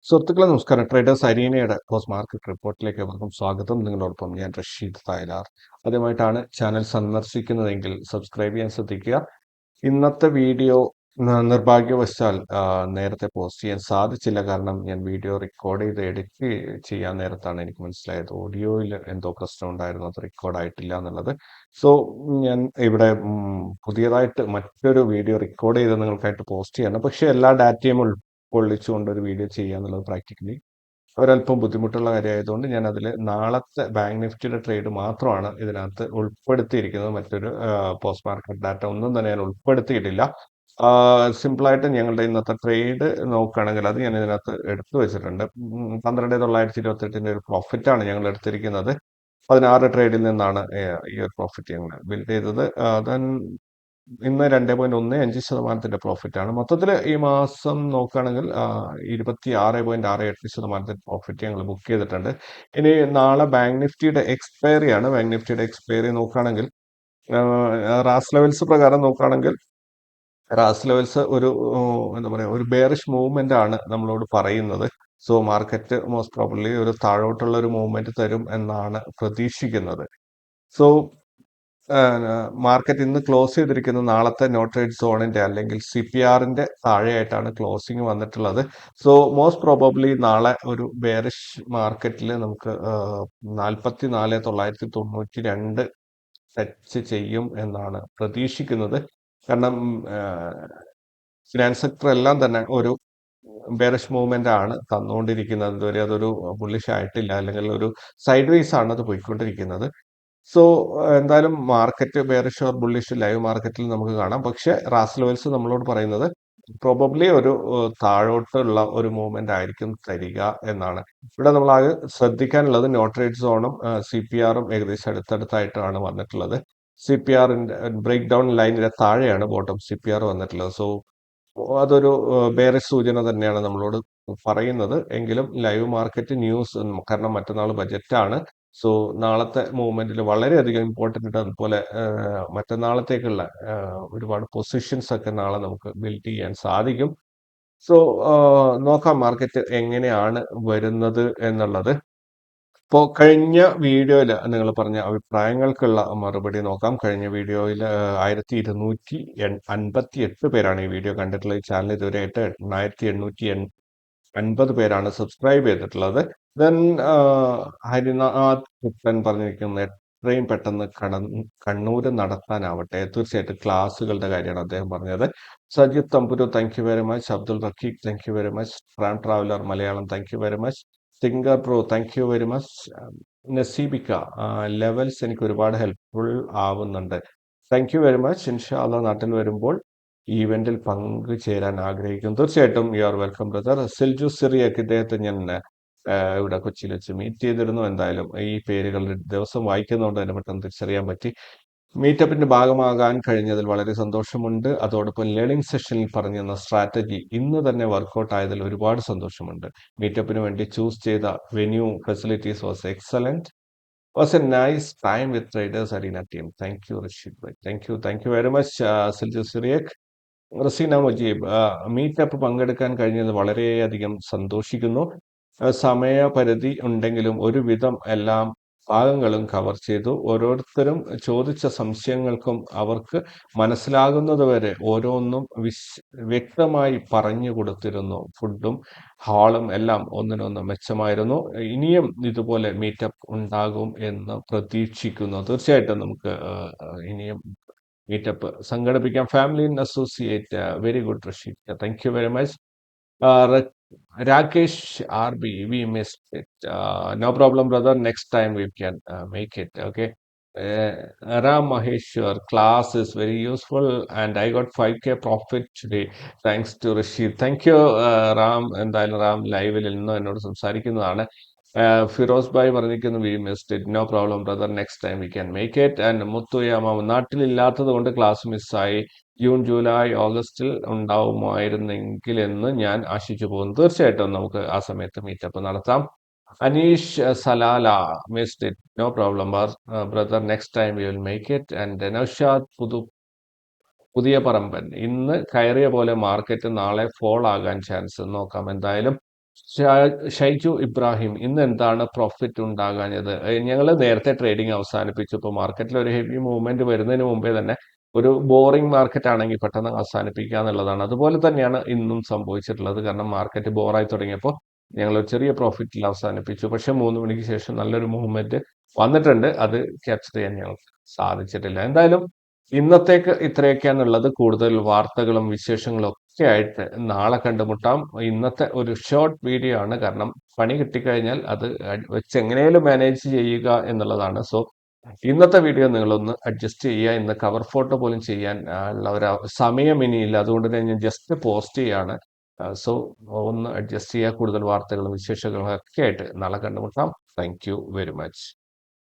സുഹൃത്തുക്കളെ നമസ്കാരം. Traders അരീനയുടെ post market റിപ്പോർട്ടിലേക്ക് അവർക്കും സ്വാഗതം. നിങ്ങളോടൊപ്പം ഞാൻ റഷീദ് തായ്ലാർ. ആദ്യമായിട്ടാണ് ചാനൽ സന്ദർശിക്കുന്നതെങ്കിൽ സബ്സ്ക്രൈബ് ചെയ്യാൻ ശ്രദ്ധിക്കുക. ഇന്നത്തെ വീഡിയോ നിർഭാഗ്യവശാൽ നേരത്തെ പോസ്റ്റ് ചെയ്യാൻ സാധിച്ചില്ല. കാരണം ഞാൻ വീഡിയോ റെക്കോർഡ് ചെയ്ത് എഡിറ്റ് ചെയ്യാൻ നേരത്താണ് എനിക്ക് മനസ്സിലായത് ഓഡിയോയിൽ എന്തോ പ്രശ്നം ഉണ്ടായിരുന്നു, അത് റെക്കോർഡ് ആയിട്ടില്ല എന്നുള്ളത്. സോ ഞാൻ ഇവിടെ പുതിയതായിട്ട് മറ്റൊരു വീഡിയോ റെക്കോർഡ് ചെയ്ത് നിങ്ങൾക്കായിട്ട് പോസ്റ്റ് ചെയ്യണം. പക്ഷേ എല്ലാ ഡാറ്റയും ഉൾക്കൊള്ളിച്ചുകൊണ്ട് ഒരു വീഡിയോ ചെയ്യുക എന്നുള്ളത് പ്രാക്ടിക്കലി ഒരല്പം ബുദ്ധിമുട്ടുള്ള കാര്യമായതുകൊണ്ട് ഞാൻ അതിൽ നാളത്തെ ബാങ്ക് നിഫ്റ്റിയുടെ ട്രേഡ് മാത്രമാണ് ഇതിനകത്ത് ഉൾപ്പെടുത്തിയിരിക്കുന്നത്. മറ്റൊരു പോസ്റ്റ് മാർക്കറ്റ് ഡാറ്റ ഒന്നും തന്നെ ഞാൻ ഉൾപ്പെടുത്തിയിട്ടില്ല. സിമ്പിളായിട്ട് ഞങ്ങളുടെ ഇന്നത്തെ ട്രേഡ് നോക്കുകയാണെങ്കിൽ അത് ഞാൻ ഇതിനകത്ത് എടുത്തു വെച്ചിട്ടുണ്ട്. 12,928 ഒരു പ്രോഫിറ്റാണ് ഞങ്ങൾ എടുത്തിരിക്കുന്നത്. 16 ട്രേഡിൽ നിന്നാണ് ഈ ഒരു പ്രോഫിറ്റ് ഞങ്ങൾ ബിൽഡ് ചെയ്തത്. ദെൻ ഇന്ന് 2.15% പ്രോഫിറ്റാണ്. മൊത്തത്തിൽ ഈ മാസം നോക്കുകയാണെങ്കിൽ 26.68% പ്രോഫിറ്റ് ഞങ്ങൾ ബുക്ക് ചെയ്തിട്ടുണ്ട്. ഇനി നാളെ ബാങ്ക് നിഫ്റ്റിയുടെ എക്സ്പയറി ആണ്. ബാങ്ക് നിഫ്റ്റിയുടെ എക്സ്പയറി നോക്കുകയാണെങ്കിൽ റാസ് ലെവൽസ് പ്രകാരം നോക്കുകയാണെങ്കിൽ റാസ് ലെവൽസ് ഒരു എന്താ പറയുക, ഒരു ബെയറിഷ് മൂവ്മെന്റ് ആണ് നമ്മളോട് പറയുന്നത്. സോ മാർക്കറ്റ് മോസ്റ്റ് പ്രോബബ്ലി ഒരു താഴോട്ടുള്ള ഒരു മൂവ്മെന്റ് തരും എന്നാണ് പ്രതീക്ഷിക്കുന്നത്. സോ മാർക്കറ്റ് ഇന്ന് ക്ലോസ് ചെയ്തിരിക്കുന്നത് നാളത്തെ നോ ട്രേഡ് സോണിന്റെ അല്ലെങ്കിൽ CPRന്റെ താഴെയായിട്ടാണ് ക്ലോസിംഗ് വന്നിട്ടുള്ളത്. സോ മോസ്റ്റ് പ്രോബബ്ലി നാളെ ഒരു ബെയറിഷ് മാർക്കറ്റിൽ നമുക്ക് 44,992 ടച്ച് ചെയ്യും എന്നാണ് പ്രതീക്ഷിക്കുന്നത്. കാരണം ഫിനാൻസ് സെക്ടർ എല്ലാം തന്നെ ഒരു ബെയറിഷ് മൂവ്മെന്റ് ആണ് തന്നുകൊണ്ടിരിക്കുന്നത്. ഇതുവരെ അതൊരു ബുള്ളിഷ് ആയിട്ടില്ല, അല്ലെങ്കിൽ ഒരു സൈഡ് വേസ് ആണ് അത് പോയിക്കൊണ്ടിരിക്കുന്നത്. സോ എന്തായാലും market bearish or bullish live മാർക്കറ്റിൽ നമുക്ക് കാണാം. പക്ഷേ റാസ് ലെവൽസ് നമ്മളോട് പറയുന്നത് പ്രോബബ്ലി ഒരു താഴോട്ടുള്ള ഒരു മൂവ്മെന്റ് ആയിരിക്കും തരിക എന്നാണ്. ഇവിടെ നമ്മൾ ആകെ ശ്രദ്ധിക്കാനുള്ളത് നോ ട്രേഡ് സോണും CPRും ഏകദേശം അടുത്തടുത്തായിട്ടാണ് വന്നിട്ടുള്ളത്. CPRന്റെ ബ്രേക്ക് ഡൗൺ ലൈനിന്റെ താഴെയാണ് ബോട്ടം CPR വന്നിട്ടുള്ളത്. സോ അതൊരു ബെയറിഷ് സൂചന തന്നെയാണ് നമ്മളോട് പറയുന്നത്. എങ്കിലും ലൈവ് മാർക്കറ്റ് ന്യൂസ്, കാരണം മറ്റന്നാൾ ബജറ്റാണ്. സോ നാളത്തെ മൂവ്മെന്റിൽ വളരെയധികം ഇമ്പോർട്ടന്റ്. അതുപോലെ മറ്റന്നാളത്തേക്കുള്ള ഒരുപാട് പൊസിഷൻസ് ഒക്കെ നാളെ നമുക്ക് ബിൽഡ് ചെയ്യാൻ സാധിക്കും. സോ നോക്കാം മാർക്കറ്റ് എങ്ങനെയാണ് വരുന്നത് എന്നുള്ളത്. ഇപ്പോൾ കഴിഞ്ഞ വീഡിയോയിൽ നിങ്ങൾ പറഞ്ഞ അഭിപ്രായങ്ങൾക്കുള്ള മറുപടി നോക്കാം. കഴിഞ്ഞ വീഡിയോയിൽ 1258 പേരാണ് ഈ വീഡിയോ കണ്ടിട്ടുള്ളത്. ഈ ചാനൽ ഇതുവരെയായിട്ട് 8850 പേരാണ് സബ്സ്ക്രൈബ് ചെയ്തിട്ടുള്ളത്. ദെൻ ഹരിനാഥ് പുത്തൻ പറഞ്ഞിരിക്കുന്നത് എത്രയും പെട്ടെന്ന് കണ്ണൂര് നടത്താനാവട്ടെ. തീർച്ചയായിട്ടും ക്ലാസ്സുകളുടെ കാര്യമാണ് അദ്ദേഹം പറഞ്ഞത്. Sajith Thamburu thank you very much. Abdul Raqeeq thank you very much. Tram traveller Malayalam thank you very much. Singer pro thank you very much. നസീബിക്ക ലെവൽസ് എനിക്ക് ഒരുപാട് ഹെൽപ്ഫുൾ ആവുന്നുണ്ട്. Thank you very much. ഇൻഷാ അള്ളാ നാട്ടിൽ വരുമ്പോൾ ഈവന്റിൽ പങ്കുചേരാൻ ആഗ്രഹിക്കുന്നു. തീർച്ചയായിട്ടും you are welcome brother. Silju Cyriac ഇദ്ദേഹത്തെ ഞാൻ ഇവിടെ കൊച്ചിയിൽ വെച്ച് മീറ്റ് ചെയ്തിരുന്നു. എന്തായാലും ഈ പേരുകൾ ദിവസം വായിക്കുന്നതുകൊണ്ട് തന്നെ പെട്ടെന്ന് തിരിച്ചറിയാൻ പറ്റി. മീറ്റപ്പിന്റെ ഭാഗമാകാൻ കഴിഞ്ഞതിൽ വളരെ സന്തോഷമുണ്ട്. അതോടൊപ്പം ലേണിംഗ് സെഷനിൽ പറഞ്ഞിരുന്ന സ്ട്രാറ്റജി ഇന്ന് തന്നെ വർക്കൗട്ട് ആയതിൽ ഒരുപാട് സന്തോഷമുണ്ട്. മീറ്റപ്പിന് വേണ്ടി ചൂസ് ചെയ്ത venue facilities was excellent. Was a nice time with traders arena team. Thank you Rasheed bhai. Thank you very much Silju Cyriac. Raseena Mujeeb meetup പങ്കെടുക്കാൻ കഴിഞ്ഞത് വളരെയധികം സന്തോഷിക്കുന്നു. സമയപരിധി ഉണ്ടെങ്കിലും ഒരുവിധം എല്ലാം ഭാഗങ്ങളും കവർ ചെയ്തു. ഓരോരുത്തരും ചോദിച്ച സംശയങ്ങൾക്കും അവർക്ക് മനസ്സിലാകുന്നതുവരെ ഓരോന്നും വ്യക്തമായി പറഞ്ഞു കൊടുത്തിരുന്നു. ഫുഡും ഹാളും എല്ലാം ഒന്നിനൊന്ന് മെച്ചമായിരുന്നു. ഇനിയും ഇതുപോലെ മീറ്റപ്പ് ഉണ്ടാകും എന്ന് പ്രതീക്ഷിക്കുന്നു. തീർച്ചയായിട്ടും നമുക്ക് ഇനിയും മീറ്റപ്പ് സംഘടിപ്പിക്കാം. Family in associate very good Rasheed. Thank you very much. Rakesh RB, we missed it. No problem, brother. Next time we can make it. Okay. Ram Maheshwar, class is very useful, and I got 5K profit today. Thanks to Rashid. Thank you, Ram. എന്തായാലും റാം ലൈവിൽ ഇന്ന് എന്നോട് സംസാരിക്കുന്നതാണ്. ഫിറോസ് ഭായ് പറഞ്ഞിരിക്കുന്നു we missed it. No problem brother, next time we can make it. And മുത്തുയാമ നാട്ടിലില്ലാത്തത് കൊണ്ട് class മിസ്സായി. ജൂൺ ജൂലൈ ഓഗസ്റ്റിൽ ഉണ്ടാവുമായിരുന്നെങ്കിൽ എന്ന് ഞാൻ ആശിച്ചു പോകുന്നു. തീർച്ചയായിട്ടും നമുക്ക് ആ സമയത്ത് മീറ്റപ്പ് നടത്താം. Aneesh Salalah missed it. No problem brother, next time we will make it. And Naushad Puthiya Paramban, ഇന്ന് കയറിയ പോലെ മാർക്കറ്റ് നാളെ ഫോൾ ആകാൻ ചാൻസ് നോക്കാം. എന്തായാലും ഷൈജു ഇബ്രാഹിം ഇന്ന് എന്താണ് പ്രോഫിറ്റ് ഉണ്ടാകാഞ്ഞത്? ഞങ്ങൾ നേരത്തെ ട്രേഡിംഗ് അവസാനിപ്പിച്ചു. ഇപ്പോൾ മാർക്കറ്റിൽ ഒരു ഹെവി മൂവ്മെന്റ് വരുന്നതിന് മുമ്പേ തന്നെ ഒരു ബോറിംഗ് മാർക്കറ്റ് ആണെങ്കിൽ പെട്ടെന്ന് അവസാനിപ്പിക്കുക എന്നുള്ളതാണ്. അതുപോലെ തന്നെയാണ് ഇന്നും സംഭവിച്ചിട്ടുള്ളത്. കാരണം മാർക്കറ്റ് ബോറായി തുടങ്ങിയപ്പോൾ ഞങ്ങൾ ഒരു ചെറിയ പ്രോഫിറ്റിൽ അവസാനിപ്പിച്ചു. പക്ഷെ 3 മണിക്ക് ശേഷം നല്ലൊരു മൂവ്മെന്റ് വന്നിട്ടുണ്ട്. അത് ക്യാപ്ചർ ചെയ്യാൻ ഞങ്ങൾക്ക് സാധിച്ചിട്ടില്ല. എന്തായാലും ഇന്നത്തേക്ക് ഇത്രയൊക്കെയാണുള്ളത്. കൂടുതൽ വാർത്തകളും വിശേഷങ്ങളും ഒക്കെ ആയിട്ട് നാളെ കണ്ടുമുട്ടാം. ഇന്നത്തെ ഒരു ഷോർട്ട് വീഡിയോ ആണ്. കാരണം പണി കിട്ടിക്കഴിഞ്ഞാൽ അത് വെച്ച് എങ്ങനെയും മാനേജ് ചെയ്യുക എന്നുള്ളതാണ്. സോ ഇന്നത്തെ വീഡിയോ നിങ്ങളൊന്ന് അഡ്ജസ്റ്റ് ചെയ്യുക. ഇന്ന് കവർ ഫോട്ടോ പോലും ചെയ്യാൻ ഉള്ള ഒരു സമയം ഇനിയില്ല. അതുകൊണ്ട് തന്നെ ഞാൻ ജസ്റ്റ് പോസ്റ്റ് ചെയ്യാണ്. സോ ഒന്ന് അഡ്ജസ്റ്റ് ചെയ്യുക. കൂടുതൽ വാർത്തകളും വിശേഷങ്ങളും ഒക്കെ ആയിട്ട് നാളെ കണ്ടുമുട്ടാം. Thank you very much.